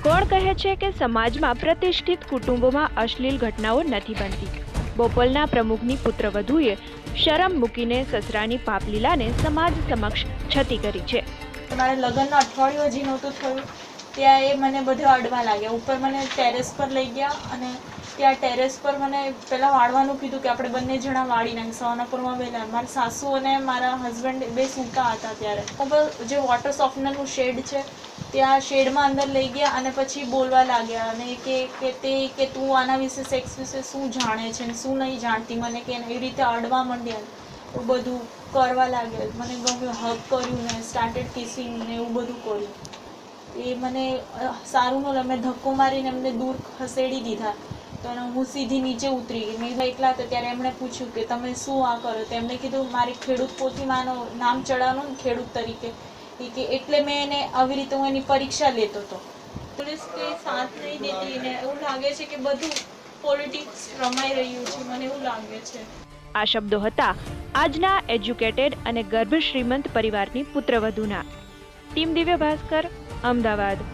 કોણ કહે છે કે સમાજમાં પ્રતિષ્ઠિત કુટુંબોમાં અશ્લીલ ઘટનાઓ નથી બનતી? બોપલના પ્રમુખની પુત્રવધુએ શરમ મૂકીને સસરાની પાપલીલાને સમાજ સમક્ષ છતી કરી છે. મારે લગ્નનું અઠવાડિયું હજી નહોતું થયું ત્યાં એ મને બધું અડવા લાગ્યા. ઉપર મને ટેરેસ પર લઈ ગયા અને ત્યાં ટેરેસ પર મને પહેલાં વાળવાનું કીધું કે આપણે બંને જણા વાળી નાખીએ. સવાનાપુરમાં વહેલા મારા સાસુ અને મારા હસબન્ડ બે સૂતા હતા ત્યારે. ઉપર જે વોટર સોફ્ટનરનું શેડ છે ત્યાં શેડમાં અંદર લઈ ગયા અને પછી બોલવા લાગ્યા અને કે તું આના વિશે સેક્સ વિશે શું જાણે છે ને શું નહીં જાણતી, મને કે એવી રીતે અડવા માંડ્યા. એવું બધું કરવા લાગ્યા. મને ગમ્યું, હગ કર્યું ને સ્ટાર્ટેડ કિસિંગ ને એવું બધું કર્યું. એ મને સારું ન મેં ધક્કો મારીને એમને દૂર ખસેડી દીધા. તો હું સીધી નીચે ઉતરી ગઈ. મેં એકલા હતા ત્યારે એમણે પૂછ્યું કે તમે શું આ કરો? તો એમણે કીધું મારી ખેડૂત પોતીમાનું નામ ચડાવવાનું ને ખેડૂત તરીકે કે એટલે મેં એને આવી રીતે હું એની પરીક્ષા લેતો હતો. પોલીસ કંઈ સાથ નહીં દેતી ને એવું લાગે છે કે બધું પોલિટિક્સ રમાઈ રહ્યું છે, મને એવું લાગે છે. આ શબ્દો હતા આજના એજ્યુકેટેડ અને ગર્ભ શ્રીમંત પરિવારની પુત્રવધુના. ટીમ દિવ્ય ભાસ્કર, અમદાવાદ.